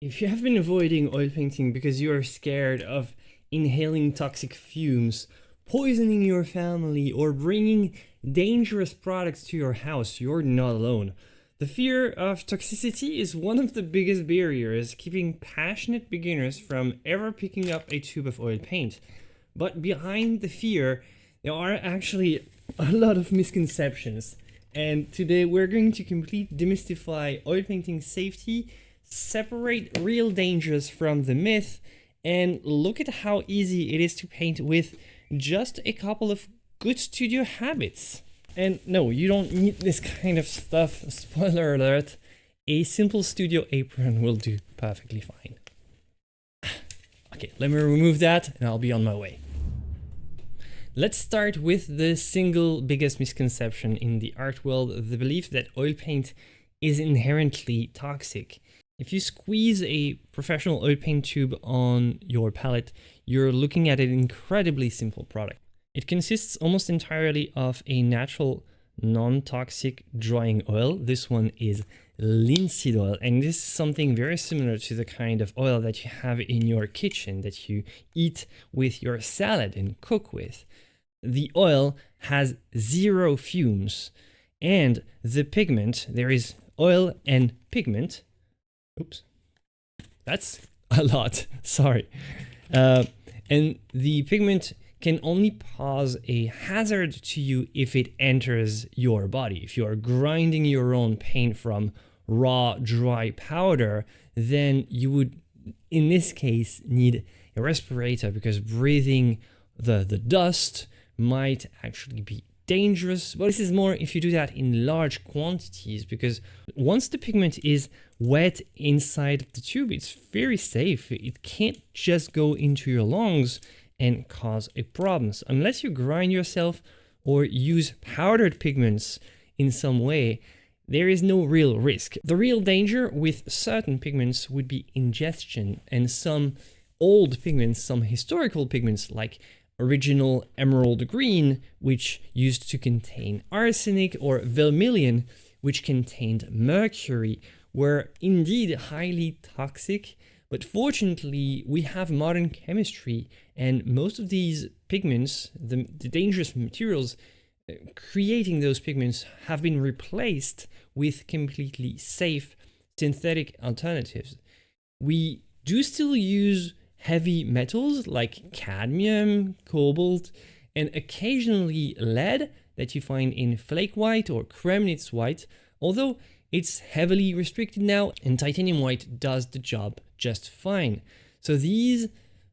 If you have been avoiding oil painting because you are scared of inhaling toxic fumes, poisoning your family, or bringing dangerous products to your house, you're not alone. The fear of toxicity is one of the biggest barriers keeping passionate beginners from ever picking up a tube of oil paint. But behind the fear, there are actually a lot of misconceptions. And today we're going to completely demystify oil painting safety, separate real dangers from the myth, and look at how easy it is to paint with just a couple of good studio habits. And no, you don't need this kind of stuff, spoiler alert, a simple studio apron will do perfectly fine. Okay, let me remove that and I'll be on my way. Let's start with the single biggest misconception in the art world, the belief that oil paint is inherently toxic. If you squeeze a professional oil paint tube on your palette, you're looking at an incredibly simple product. It consists almost entirely of a natural, non-toxic drying oil. This one is linseed oil, and this is something very similar to the kind of oil that you have in your kitchen that you eat with your salad and cook with. The oil has zero fumes, and the pigment, there is oil and pigment. Oops, that's a lot, sorry. And the pigment can only pose a hazard to you if it enters your body. If you are grinding your own paint from raw, dry powder, then you would, in this case, need a respirator because breathing the dust might actually be dangerous. But this is more if you do that in large quantities, because once the pigment is wet inside the tube, it's very safe. It can't just go into your lungs and cause a problem. So unless you grind yourself or use powdered pigments in some way, there is no real risk. The real danger with certain pigments would be ingestion, and some old pigments, some historical pigments like original emerald green, which used to contain arsenic, or vermilion, which contained mercury, were indeed highly toxic. But fortunately, we have modern chemistry, and most of these pigments, the dangerous materials creating those pigments, have been replaced with completely safe synthetic alternatives. We do still use heavy metals like cadmium, cobalt, and occasionally lead that you find in flake white or Kremnitz white, although it's heavily restricted now, and titanium white does the job just fine. So these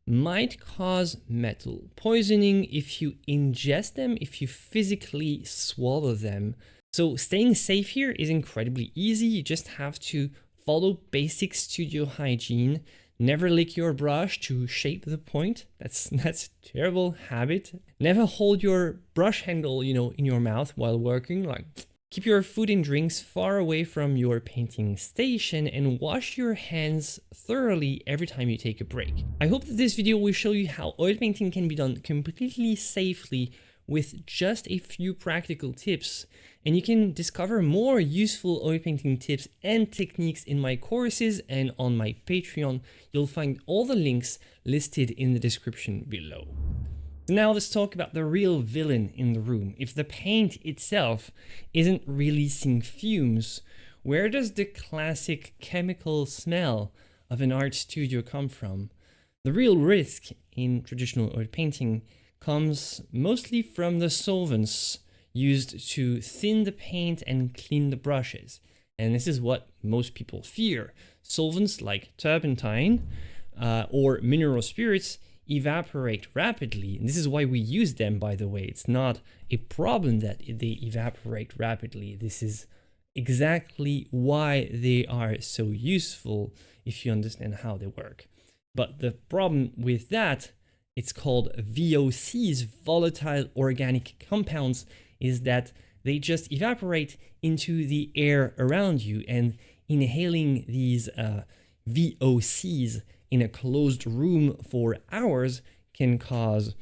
might cause metal poisoning if you ingest them, if you physically swallow them. So staying safe here is incredibly easy. You just have to follow basic studio hygiene. Never lick your brush to shape the point. That's a terrible habit. Never hold your brush handle, in your mouth while working. Like, keep your food and drinks far away from your painting station, and wash your hands thoroughly every time you take a break. I hope that this video will show you how oil painting can be done completely safely with just a few practical tips, and you can discover more useful oil painting tips and techniques in my courses and on my Patreon. You'll find all the links listed in the description below. Now let's talk about the real villain in the room. If the paint itself isn't releasing fumes, where does the classic chemical smell of an art studio come from? The real risk in traditional oil painting comes mostly from the solvents used to thin the paint and clean the brushes. And this is what most people fear. Solvents like turpentine or mineral spirits evaporate rapidly. And this is why we use them, by the way. It's not a problem that they evaporate rapidly. This is exactly why they are so useful if you understand how they work. But the problem with that, it's called VOCs, volatile organic compounds, is that they just evaporate into the air around you, and inhaling these VOCs in a closed room for hours can cause,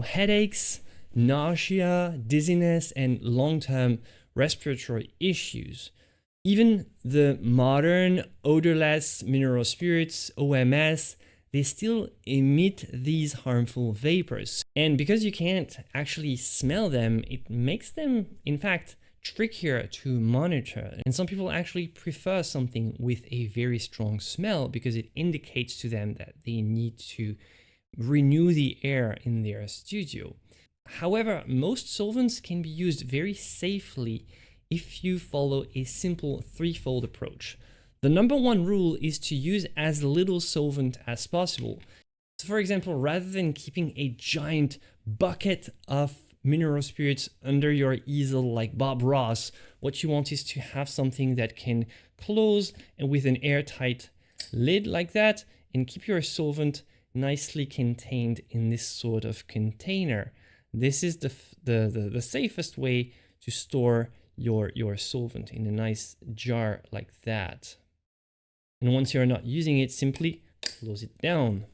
headaches, nausea, dizziness, and long-term respiratory issues. Even the modern odorless mineral spirits, OMS, they still emit these harmful vapors. And because you can't actually smell them, it makes them, in fact, trickier to monitor. And some people actually prefer something with a very strong smell because it indicates to them that they need to renew the air in their studio. However, most solvents can be used very safely if you follow a simple threefold approach. The number one rule is to use as little solvent as possible. So for example, rather than keeping a giant bucket of mineral spirits under your easel like Bob Ross, what you want is to have something that can close and with an airtight lid like that and keep your solvent nicely contained in this sort of container. This is the safest way to store your solvent in a nice jar like that. And once you're not using it, simply close it down.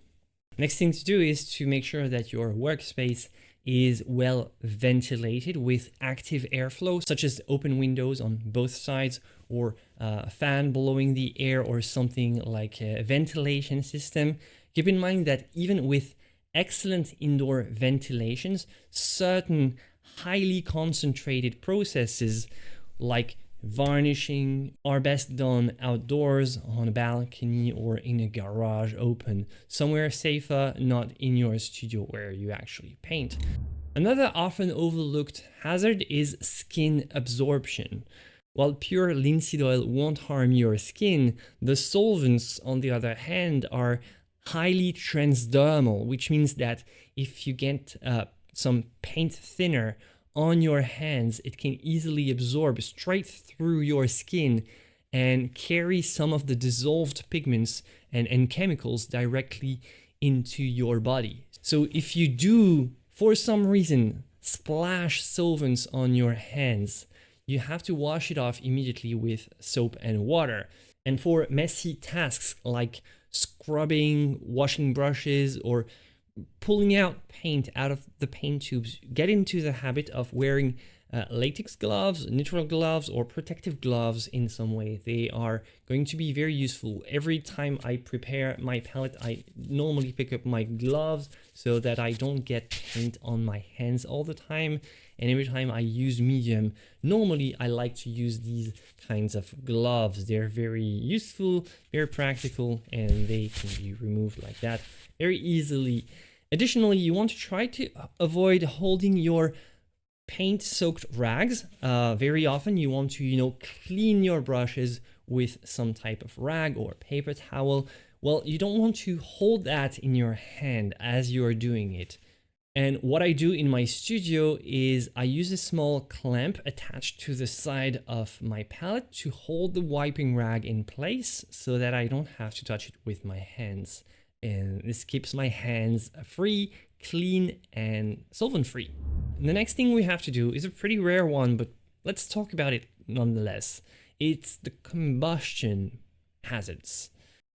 Next thing to do is to make sure that your workspace is well ventilated with active airflow, such as open windows on both sides or a fan blowing the air or something like a ventilation system. Keep in mind that even with excellent indoor ventilations, certain highly concentrated processes like varnishing are best done outdoors on a balcony or in a garage open, somewhere safer, not in your studio where you actually paint. Another often overlooked hazard is skin absorption. While pure linseed oil won't harm your skin, the solvents, on the other hand, are highly transdermal, which means that if you get some paint thinner on your hands, it can easily absorb straight through your skin and carry some of the dissolved pigments and chemicals directly into your body. So if you do, for some reason, splash solvents on your hands, you have to wash it off immediately with soap and water. And for messy tasks like scrubbing, washing brushes, or pulling out paint out of the paint tubes, get into the habit of wearing latex gloves, neutral gloves, or protective gloves in some way. They are going to be very useful. Every time I prepare my palette, I normally pick up my gloves so that I don't get paint on my hands all the time. And every time I use medium, normally I like to use these kinds of gloves. They're very useful, very practical, and they can be removed like that very easily. Additionally, you want to try to avoid holding your paint-soaked rags. Very often you want to, clean your brushes with some type of rag or paper towel. Well, you don't want to hold that in your hand as you're doing it. And what I do in my studio is I use a small clamp attached to the side of my palette to hold the wiping rag in place so that I don't have to touch it with my hands. And this keeps my hands free, clean, and solvent-free. The next thing we have to do is a pretty rare one, but let's talk about it nonetheless. It's the combustion hazards.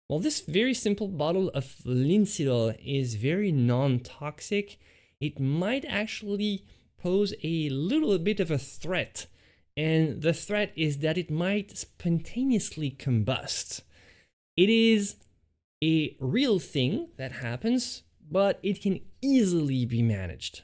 While this very simple bottle of linseed oil is very non-toxic, it might actually pose a little bit of a threat. And the threat is that it might spontaneously combust. It is a real thing that happens, but it can easily be managed.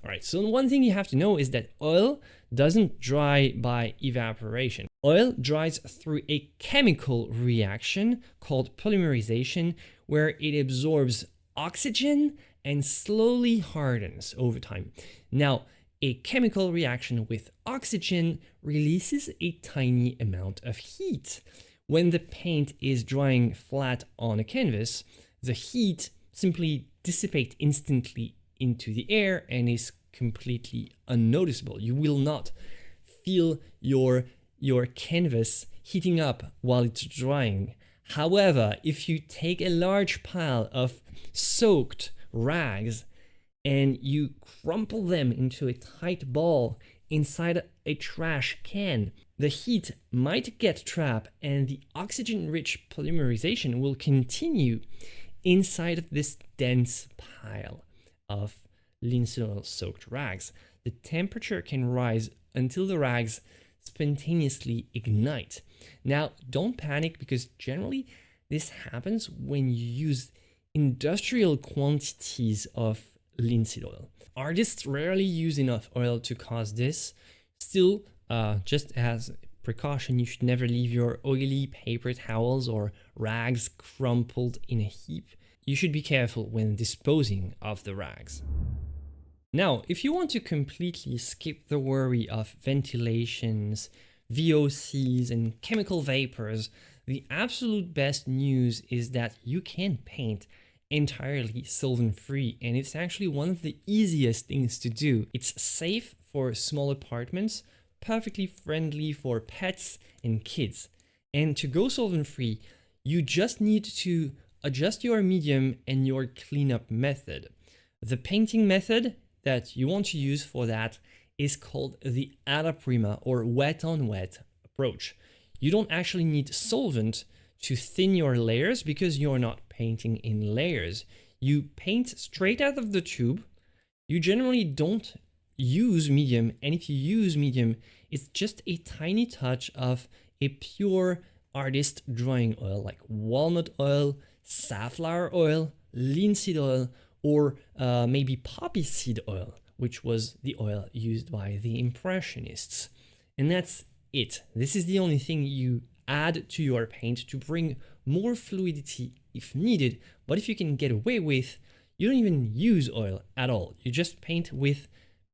All right, so one thing you have to know is that oil doesn't dry by evaporation. Oil dries through a chemical reaction called polymerization, where it absorbs oxygen and slowly hardens over time. Now, a chemical reaction with oxygen releases a tiny amount of heat. When the paint is drying flat on a canvas, the heat simply dissipates instantly into the air and is completely unnoticeable. You will not feel your canvas heating up while it's drying. However, if you take a large pile of soaked rags and you crumple them into a tight ball inside a trash can, the heat might get trapped and the oxygen-rich polymerization will continue inside of this dense pile of linseed oil soaked rags. The temperature can rise until the rags spontaneously ignite. Now, don't panic, because generally this happens when you use industrial quantities of linseed oil. Artists rarely use enough oil to cause this. Still, just as precaution, you should never leave your oily paper towels or rags crumpled in a heap. You should be careful when disposing of the rags. Now, if you want to completely skip the worry of ventilations, VOCs, and chemical vapors, the absolute best news is that you can paint entirely solvent-free, and it's actually one of the easiest things to do. It's safe for small apartments, perfectly friendly for pets and kids. And to go solvent-free, you just need to adjust your medium and your cleanup method. The painting method that you want to use for that is called the alla prima, or wet on wet approach. You don't actually need solvent to thin your layers because you're not painting in layers. You paint straight out of the tube. You generally don't use medium, and if you use medium, it's just a tiny touch of a pure artist drawing oil like walnut oil, safflower oil, linseed oil, or maybe poppy seed oil, which was the oil used by the Impressionists. And that's it. This is the only thing you add to your paint to bring more fluidity if needed, but if you can get away with, you don't even use oil at all. You just paint with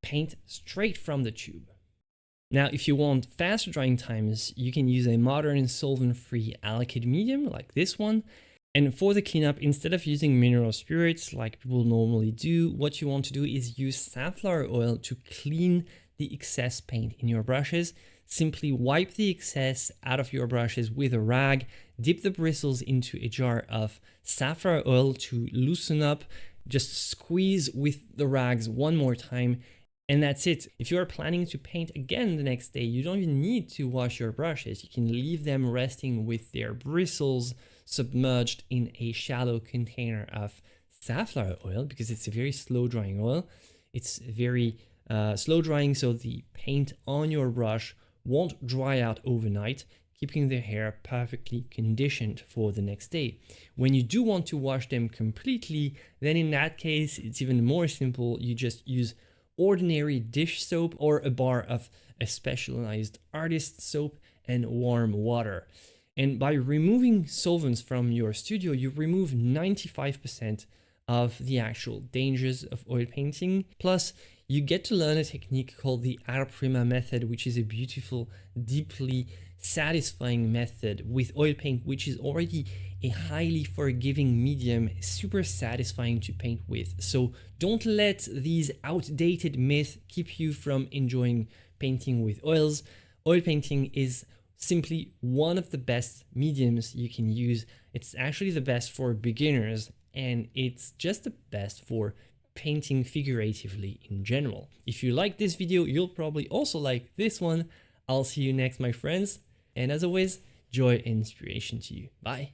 paint straight from the tube. Now, if you want faster drying times, you can use a modern solvent-free alkyd medium like this one. And for the cleanup, instead of using mineral spirits like people normally do, what you want to do is use safflower oil to clean the excess paint in your brushes. Simply wipe the excess out of your brushes with a rag, dip the bristles into a jar of safflower oil to loosen up, just squeeze with the rags one more time, and that's it. If you are planning to paint again the next day, you don't even need to wash your brushes. You can leave them resting with their bristles submerged in a shallow container of safflower oil, because it's a very slow drying oil. It's very slow drying, so the paint on your brush won't dry out overnight, keeping the hair perfectly conditioned for the next day. When you do want to wash them completely, then in that case, it's even more simple. You just use ordinary dish soap or a bar of a specialized artist soap and warm water. And by removing solvents from your studio, you remove 95% of the actual dangers of oil painting. Plus, you get to learn a technique called the alla prima method, which is a beautiful, deeply satisfying method with oil paint, which is already a highly forgiving medium, super satisfying to paint with. So don't let these outdated myths keep you from enjoying painting with oils. Oil painting is simply one of the best mediums you can use. It's actually the best for beginners, and it's just the best for painting figuratively in general. If you like this video, you'll probably also like this one. I'll see you next, my friends. And as always, joy and inspiration to you. Bye.